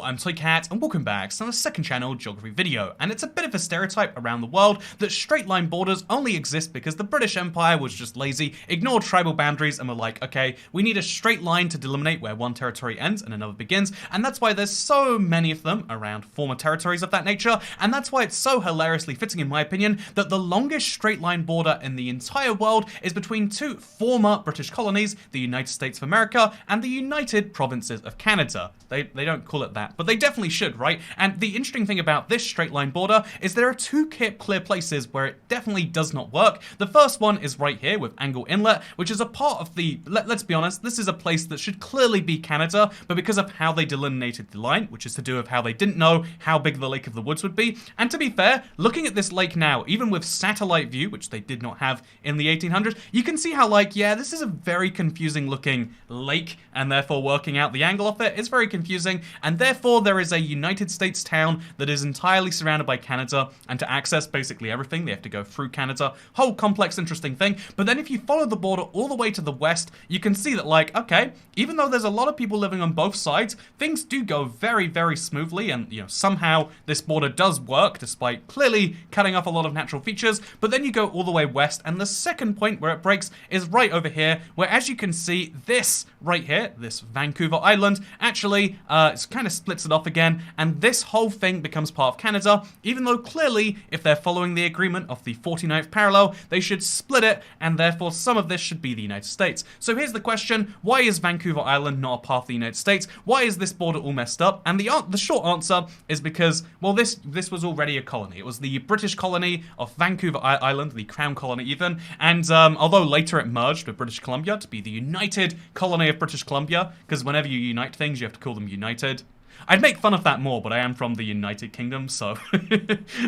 I'm Toycat and welcome back to the second channel geography video, and it's a bit of a stereotype around the world that straight line borders only exist because the British Empire was just lazy, ignored tribal boundaries and were like, okay, we need a straight line to delineate where one territory ends and another begins, and that's why there's so many of them around former territories of that nature, and that's why it's so hilariously fitting in my opinion that the longest straight line border in the entire world is between two former British colonies, the United States of America and the United Provinces of Canada. They don't call it that, but they definitely should, right? And the interesting thing about this straight line border is there are two clear places where it definitely does not work. The first one is right here with Angle Inlet, which is a part of the, let's be honest, this is a place that should clearly be Canada, but because of how they delineated the line, which is to do with how they didn't know how big the Lake of the Woods would be, and to be fair, looking at this lake now, even with satellite view, which they did not have in the 1800s, you can see how like, yeah, this is a very confusing looking lake, and therefore working out the angle of it is very confusing, and therefore there is a United States town that is entirely surrounded by Canada, and to access basically everything, they have to go through Canada. Whole complex, interesting thing. But then if you follow the border all the way to the west, you can see that like, okay, even though there's a lot of people living on both sides, things do go very, very smoothly, and you know, somehow this border does work, despite clearly cutting off a lot of natural features. But then you go all the way west, and the second point where it breaks is right over here, where as you can see, this right here, this Vancouver Island, actually it kind of splits it off again, and this whole thing becomes part of Canada, even though clearly, if they're following the agreement of the 49th parallel, they should split it, and therefore some of this should be the United States. So here's the question, why is Vancouver Island not a part of the United States? Why is this border all messed up? And the short answer is because, well, this was already a colony. It was the British colony of Vancouver Island, the Crown Colony even, and although later it merged with British Columbia to be the United Colony of British Columbia, because whenever you unite things, you have to call them United. I'd make fun of that more, but I am from the United Kingdom, so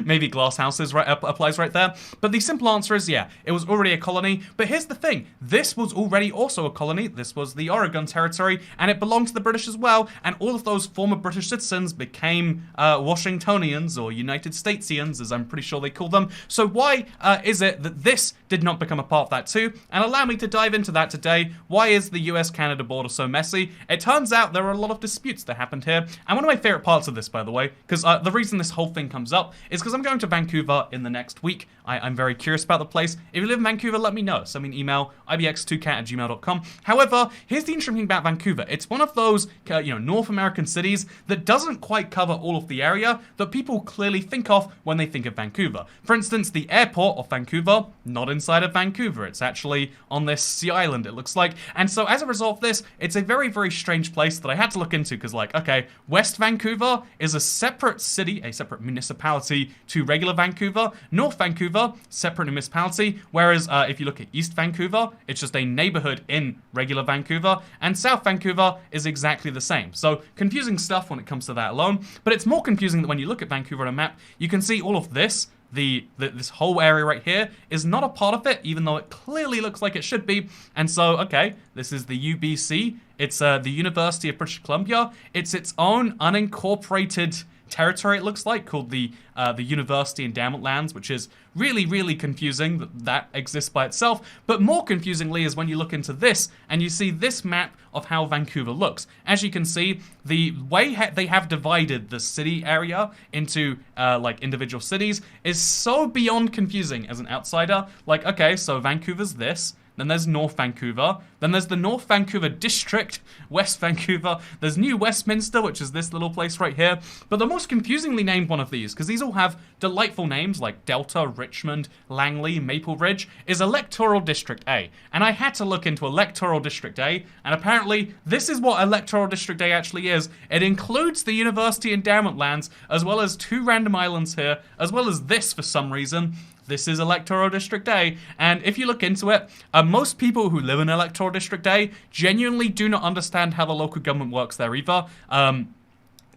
maybe glass houses applies right there. But the simple answer is, yeah, it was already a colony. But here's the thing, this was already also a colony. This was the Oregon Territory, and it belonged to the British as well. And all of those former British citizens became Washingtonians, or United Statesians, as I'm pretty sure they call them. So why is it that this did not become a part of that too? And allow me to dive into that today. Why is the US-Canada border so messy? It turns out there are a lot of disputes that happened here. And one of my favorite parts of this, by the way, because the reason this whole thing comes up is because I'm going to Vancouver in the next week. I'm very curious about the place. If you live in Vancouver, let me know. Send me an email, ibx2cat@gmail.com. However, here's the interesting thing about Vancouver. It's one of those, North American cities that doesn't quite cover all of the area that people clearly think of when they think of Vancouver. For instance, the airport of Vancouver, not inside of Vancouver. It's actually on this sea island, it looks like. And so as a result of this, it's a very, very strange place that I had to look into because, like, okay, West Vancouver is a separate city, a separate municipality to regular Vancouver. North Vancouver, separate municipality, whereas if you look at East Vancouver, it's just a neighborhood in regular Vancouver, and South Vancouver is exactly the same. So confusing stuff when it comes to that alone, but it's more confusing that when you look at Vancouver on a map, you can see all of this. This whole area right here is not a part of it, even though it clearly looks like it should be. And so, okay, this is the UBC. It's the University of British Columbia. It's its own unincorporated territory, it looks like, called the University Endowment Lands, which is really, really confusing that exists by itself. But more confusingly is when you look into this and you see this map of how Vancouver looks. As you can see, the way they have divided the city area into like individual cities is so beyond confusing as an outsider. Like, okay, so Vancouver's this. Then there's North Vancouver. Then there's the North Vancouver District, West Vancouver. There's New Westminster, which is this little place right here. But the most confusingly named one of these, because these all have delightful names like Delta, Richmond, Langley, Maple Ridge, is Electoral District A. And I had to look into Electoral District A, and apparently this is what Electoral District A actually is. It includes the University Endowment Lands, as well as two random islands here, as well as this for some reason. This is Electoral District A, and if you look into it, most people who live in Electoral District A genuinely do not understand how the local government works there either.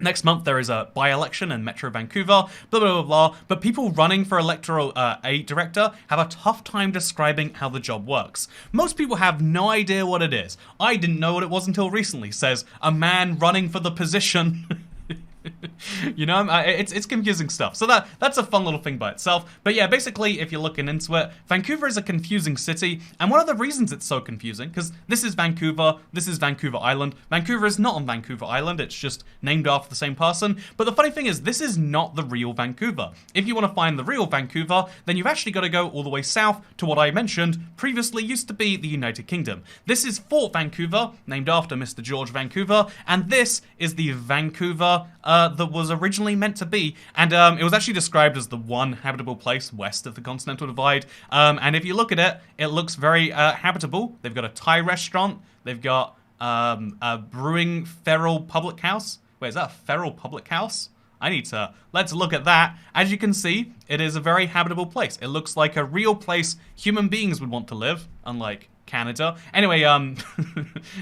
Next month there is a by-election in Metro Vancouver, blah, blah, blah, blah, but people running for Electoral A director have a tough time describing how the job works. Most people have no idea what it is. I didn't know what it was until recently, says a man running for the position You know, it's confusing stuff. So that's a fun little thing by itself. But yeah, basically, if you're looking into it, Vancouver is a confusing city, and one of the reasons it's so confusing, because this is Vancouver Island. Vancouver is not on Vancouver Island, it's just named after the same person. But the funny thing is, this is not the real Vancouver. If you want to find the real Vancouver, then you've actually got to go all the way south to what I mentioned previously used to be the United Kingdom. This is Fort Vancouver, named after Mr. George Vancouver, and this is the Vancouver that was originally meant to be, and it was actually described as the one habitable place west of the Continental Divide, and if you look at it, it looks very habitable. They've got a Thai restaurant, they've got a brewing feral public house. Wait, is that a feral public house? Let's look at that. As you can see, it is a very habitable place. It looks like a real place human beings would want to live, unlike Canada. Anyway,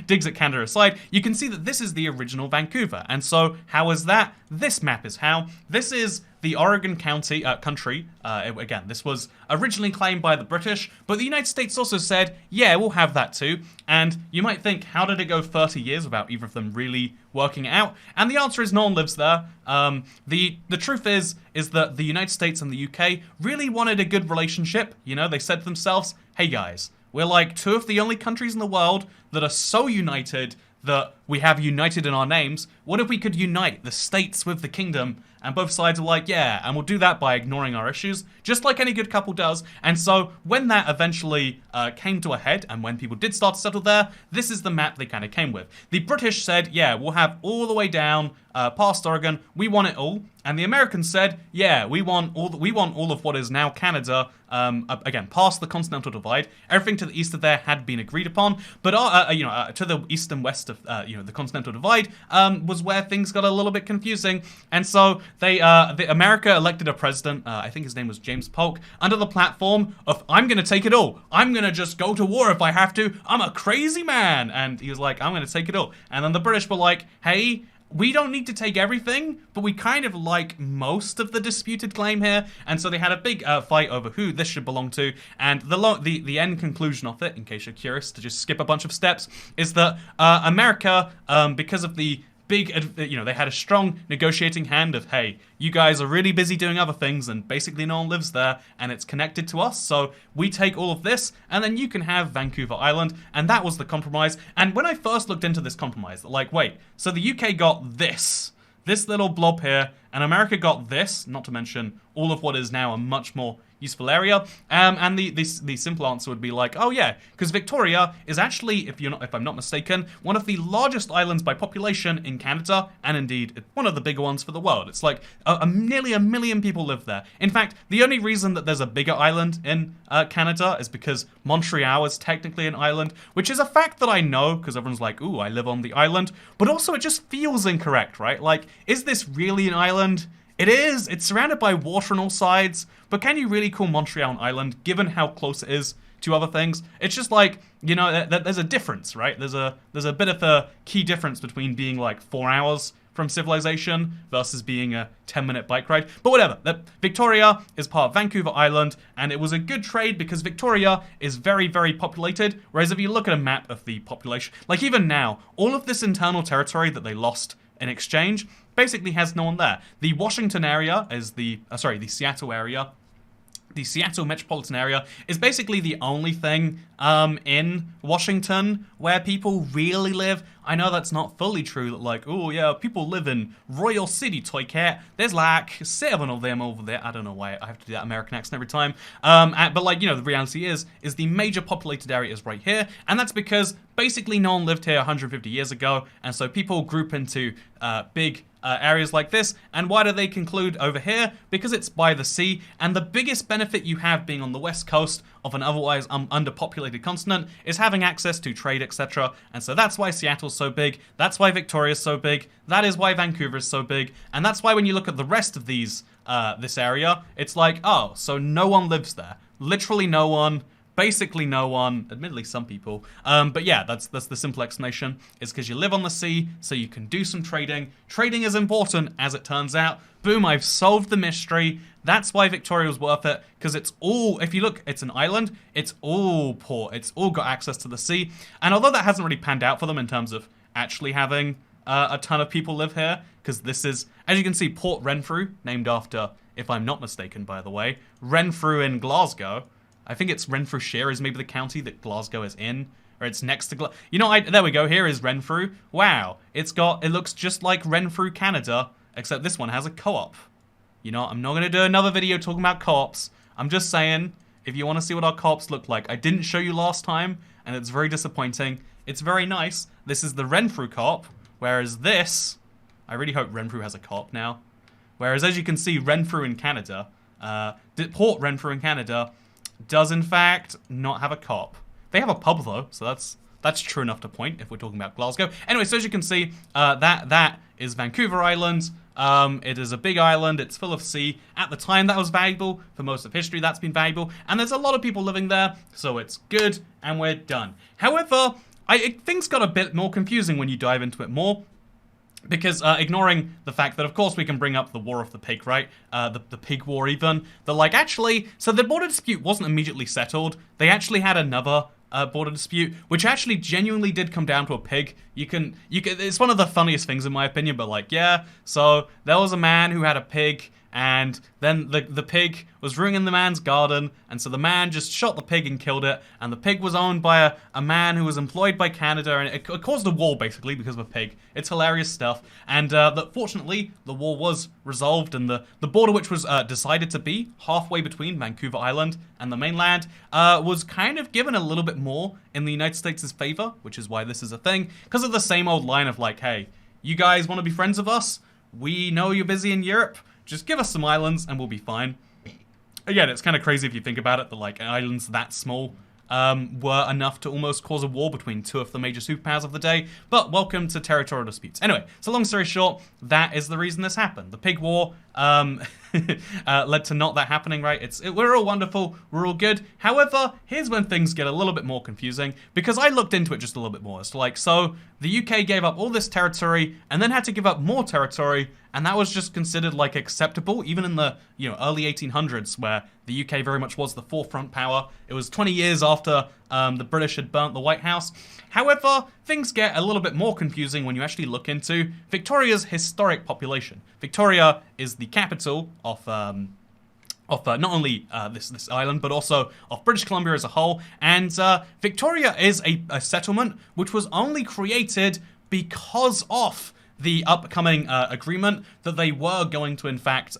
digs at Canada aside, you can see that this is the original Vancouver. And so, how is that? This map is how. This is the Oregon country. Again, this was originally claimed by the British, but the United States also said, yeah, we'll have that too. And you might think, how did it go 30 years without either of them really working it out? And the answer is no one lives there. The truth is that the United States and the UK really wanted a good relationship. You know, they said to themselves, hey guys, we're like two of the only countries in the world that are so united that we have united in our names. What if we could unite the states with the kingdom? And both sides are like, yeah, and we'll do that by ignoring our issues, just like any good couple does. And so when that eventually came to a head, and when people did start to settle there, this is the map they kind of came with. The British said, yeah, we'll have all the way down past Oregon. We want it all. And the Americans said, yeah, we want all of what is now Canada, again, past the Continental Divide. Everything to the east of there had been agreed upon, but to the east and west of the Continental Divide was where things got a little bit confusing. And so America elected a president, I think his name was James Polk, under the platform of, I'm going to take it all. I'm going to just go to war if I have to. I'm a crazy man. And he was like, I'm going to take it all. And then the British were like, hey, we don't need to take everything, but we kind of like most of the disputed claim here. And so they had a big fight over who this should belong to. And the end conclusion of it, in case you're curious to just skip a bunch of steps, is that America, because of the big, they had a strong negotiating hand of, hey, you guys are really busy doing other things and basically no one lives there and it's connected to us, so we take all of this and then you can have Vancouver Island. And that was the compromise. And when I first looked into this compromise, like, wait, so the UK got this little blob here, and America got this, not to mention all of what is now a much more useful area. And the simple answer would be like, oh yeah, because Victoria is actually, if I'm not mistaken, one of the largest islands by population in Canada, and indeed one of the bigger ones for the world. It's like nearly a million people live there. In fact, the only reason that there's a bigger island in Canada is because Montreal is technically an island, which is a fact that I know because everyone's like, ooh, I live on the island, but also it just feels incorrect, right? Like, is this really an island? It is. It's surrounded by water on all sides, but can you really call Montreal an island given how close it is to other things? It's just like, there's a difference, right? There's a bit of a key difference between being like 4 hours from civilization versus being a 10-minute bike ride. But whatever. Victoria is part of Vancouver Island, and it was a good trade because Victoria is very, very populated, whereas if you look at a map of the population, like even now, all of this internal territory that they lost in exchange basically has no one there. The Washington area is the Seattle area. The Seattle metropolitan area is basically the only thing in Washington where people really live. I know that's not fully true, that like, oh yeah, people live in Royal City, Toy Cat. There's like 7 of them over there. I don't know why I have to do that American accent every time. But like, the reality is the major populated area is right here. And that's because basically no one lived here 150 years ago. And so people group into big areas like this. And why do they conclude over here? Because it's by the sea. And the biggest benefit you have being on the west coast of an otherwise underpopulated continent is having access to trade, etc. And so that's why Seattle's so big. That's why Victoria's so big. That is why Vancouver is so big. And that's why when you look at the rest of this area, it's like, oh, so no one lives there. Literally no one. Basically no one, admittedly some people, but yeah, that's the simple explanation. It's because you live on the sea, so you can do some trading. Trading is important, as it turns out. Boom, I've solved the mystery. That's why Victoria was worth it, because it's all, if you look, it's an island, it's all port, it's all got access to the sea. And although that hasn't really panned out for them in terms of actually having a ton of people live here, because this is, as you can see, Port Renfrew, named after, if I'm not mistaken, by the way, Renfrew in Glasgow. I think it's Renfrewshire is maybe the county that Glasgow is in, or it's next to you know, there we go, here is Renfrew. Wow, it looks just like Renfrew, Canada, except this one has a co-op. You know, I'm not going to do another video talking about co-ops. I'm just saying, if you want to see what our co-ops look like, I didn't show you last time, and it's very disappointing. It's very nice. This is the Renfrew co-op, whereas this, I really hope Renfrew has a co-op now. Whereas, as you can see, Renfrew in Canada, Port Renfrew in Canada, does in fact not have a co-op. They have a pub though, so that's true enough to point if we're talking about Glasgow. Anyway, so as you can see, that is Vancouver Island. It is a big island. It's full of sea. At the time, that was valuable. For most of history, that's been valuable. And there's a lot of people living there, so it's good, and we're done. However, things got a bit more confusing when you dive into it more. Because ignoring the fact that, of course, we can bring up the War of the Pig, right? The Pig War, even. They're like, actually, so the border dispute wasn't immediately settled. They actually had another border dispute, which actually genuinely did come down to a pig. It's one of the funniest things in my opinion, but like, yeah. So there was a man who had a pig, and then the pig was ruining the man's garden, and so the man just shot the pig and killed it, and the pig was owned by a man who was employed by Canada, and it caused a war, basically, because of a pig. It's hilarious stuff, and fortunately, the war was resolved, and the border, which was decided to be halfway between Vancouver Island and the mainland, was kind of given a little bit more in the United States' favor, which is why this is a thing, because of the same old line of like, hey, you guys want to be friends with us? We know you're busy in Europe. Just give us some islands and we'll be fine. Again, it's kind of crazy if you think about it, that like islands that small were enough to almost cause a war between two of the major superpowers of the day. But welcome to territorial disputes. Anyway, so long story short, that is the reason this happened. The Pig War led to not that happening, right? We're all wonderful, we're all good. However, here's when things get a little bit more confusing, because I looked into it just a little bit more. It's like, so the UK gave up all this territory and then had to give up more territory, and that was just considered like acceptable, even in the early 1800s, where the UK very much was the forefront power. It was 20 years after the British had burnt the White House. However, things get a little bit more confusing when you actually look into Victoria's historic population. Victoria is the capital of not only this island, but also of British Columbia as a whole. And Victoria is a settlement which was only created because of the upcoming agreement that they were going to, in fact,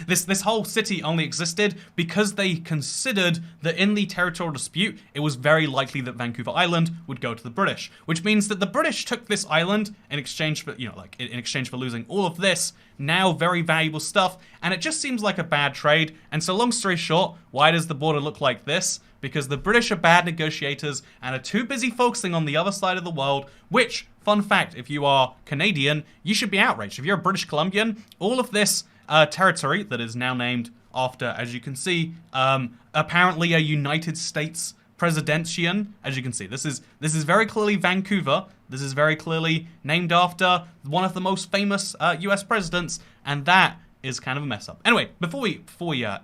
this whole city only existed because they considered that in the territorial dispute, it was very likely that Vancouver Island would go to the British, which means that the British took this island in exchange for, in exchange for losing all of this now very valuable stuff, and it just seems like a bad trade. And so long story short, why does the border look like this? Because the British are bad negotiators and are too busy focusing on the other side of the world, which, fun fact, if you are Canadian, you should be outraged. If you're a British Columbian, all of this territory that is now named after, as you can see, apparently a United States presidentian, as you can see. This is very clearly Vancouver. This is very clearly named after one of the most famous US presidents, and that is kind of a mess up. Anyway, before we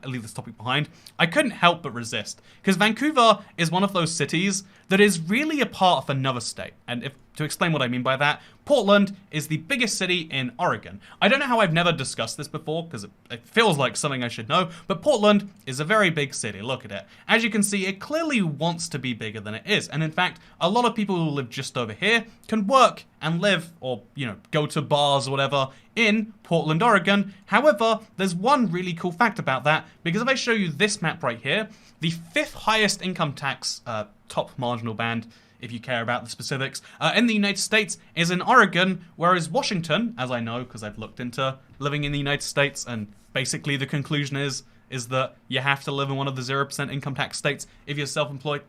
leave this topic behind, I couldn't help but resist, because Vancouver is one of those cities that is really a part of another state. And to explain what I mean by that, Portland is the biggest city in Oregon. I don't know how I've never discussed this before, because it feels like something I should know, but Portland is a very big city. Look at it. As you can see, it clearly wants to be bigger than it is. And in fact, a lot of people who live just over here can work and live, or, go to bars or whatever in Portland, Oregon. However, there's one really cool fact about that, because if I show you this map right here, the 5th highest income tax top marginal band, if you care about the specifics, in the United States is in Oregon, whereas Washington, as I know because I've looked into living in the United States, and basically the conclusion is that you have to live in one of the 0% income tax states if you're self-employed,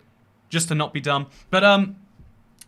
just to not be dumb. But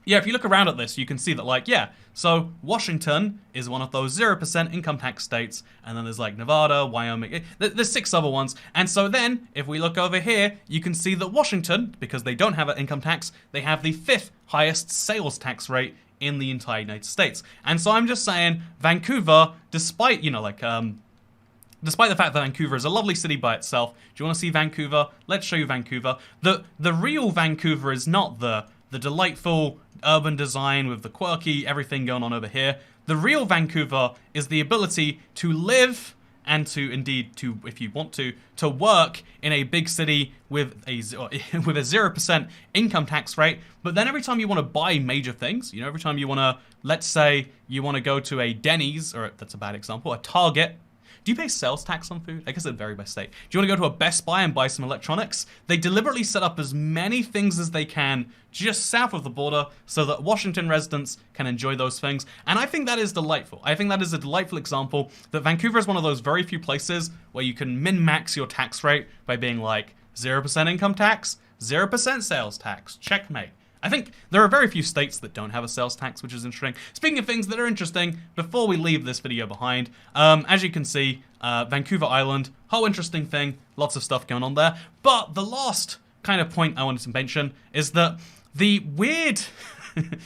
yeah, if you look around at this, you can see that, so Washington is one of those 0% income tax states, and then there's like Nevada, Wyoming, there's 6 other ones. And so then, if we look over here, you can see that Washington, because they don't have an income tax, they have the 5th highest sales tax rate in the entire United States. And so I'm just saying, Vancouver, despite, despite the fact that Vancouver is a lovely city by itself, do you want to see Vancouver? Let's show you Vancouver. The real Vancouver is not the delightful urban design with the quirky everything going on over here. The real Vancouver is the ability to live and to indeed to, if you want to work in a big city with a 0% income tax rate. But then every time you want to buy major things, you know, every time you want to, let's say you want to go to a Denny's, or that's a bad example, a Target. Do you pay sales tax on food? I guess it vary by state. Do you want to go to a Best Buy and buy some electronics? They deliberately set up as many things as they can just south of the border so that Washington residents can enjoy those things. And I think that is delightful. I think that is a delightful example that Vancouver is one of those very few places where you can min-max your tax rate by being like 0% income tax, 0% sales tax, checkmate. I think there are very few states that don't have a sales tax, which is interesting. Speaking of things that are interesting, before we leave this video behind, as you can see, Vancouver Island, whole interesting thing, lots of stuff going on there. But the last kind of point I wanted to mention is that the weird,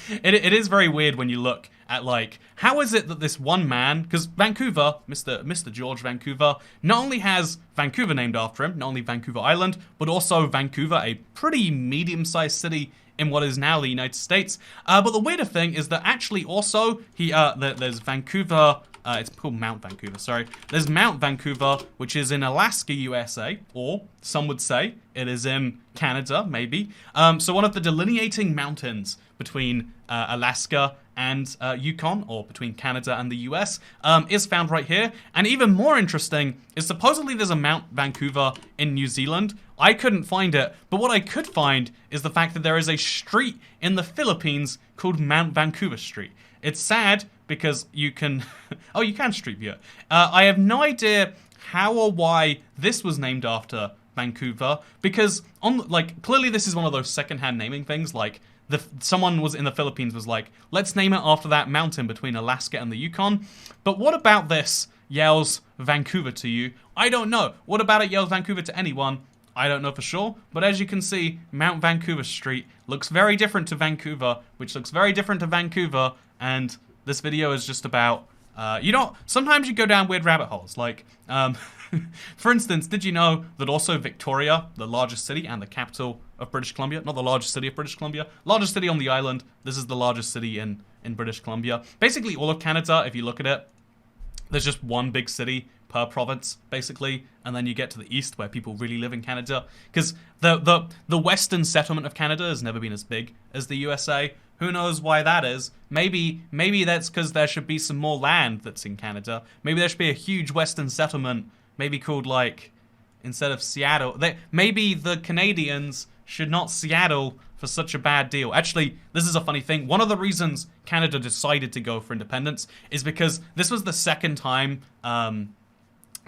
it is very weird when you look at like, how is it that this one man, because Vancouver, Mr. George Vancouver, not only has Vancouver named after him, not only Vancouver Island, but also Vancouver, a pretty medium-sized city in what is now the United States. But the weirder thing is that actually also, there's Vancouver, it's called Mount Vancouver, sorry. There's Mount Vancouver, which is in Alaska, USA, or some would say it is in Canada, maybe. So one of the delineating mountains between Alaska and Yukon, or between Canada and the US, is found right here. And even more interesting is supposedly there's a Mount Vancouver in New Zealand. I couldn't find it, but what I could find is the fact that there is a street in the Philippines called Mount Vancouver Street. It's sad because you can, oh, you can street view it. I have no idea how or why this was named after Vancouver, because clearly this is one of those secondhand naming things, like someone was in the Philippines was like, let's name it after that mountain between Alaska and the Yukon. But what about this yells Vancouver to you? I don't know. What about it yells Vancouver to anyone? I don't know for sure, but as you can see, Mount Vancouver Street looks very different to Vancouver, which looks very different to Vancouver, and this video is just about, sometimes you go down weird rabbit holes, like, for instance, did you know that also Victoria, the largest city and the capital of British Columbia, not the largest city of British Columbia, largest city on the island, this is the largest city in British Columbia. Basically all of Canada, if you look at it, there's just one big city per province, basically, and then you get to the east where people really live in Canada, because the western settlement of Canada has never been as big as the USA. Who knows why that is? Maybe that's because there should be some more land that's in Canada. Maybe there should be a huge western settlement, maybe called like, instead of Seattle, maybe the Canadians should not Seattle for such a bad deal. Actually, this is a funny thing. One of the reasons Canada decided to go for independence is because this was the second time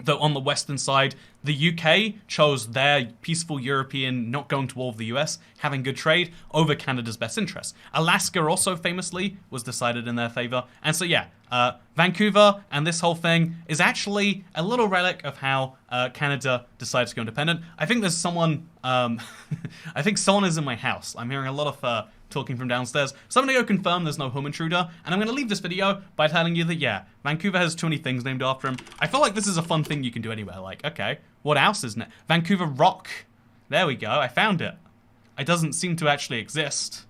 that on the western side, the UK chose their peaceful European, not going to war with the US, having good trade, over Canada's best interests. Alaska also famously was decided in their favor. And so yeah, Vancouver and this whole thing is actually a little relic of how Canada decided to go independent. I think there's someone, I think someone is in my house. I'm hearing a lot of talking from downstairs. So I'm gonna go confirm there's no home intruder, and I'm gonna leave this video by telling you that, yeah, Vancouver has too many things named after him. I feel like this is a fun thing you can do anywhere. Like, okay, what else isn't it? Vancouver Rock. There we go, I found it. It doesn't seem to actually exist.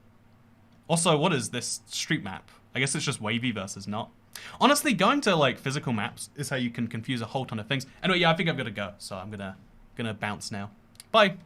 Also, what is this street map? I guess it's just wavy versus not. Honestly, going to like physical maps is how you can confuse a whole ton of things. Anyway, yeah, I think I've got to go, so I'm gonna bounce now. Bye.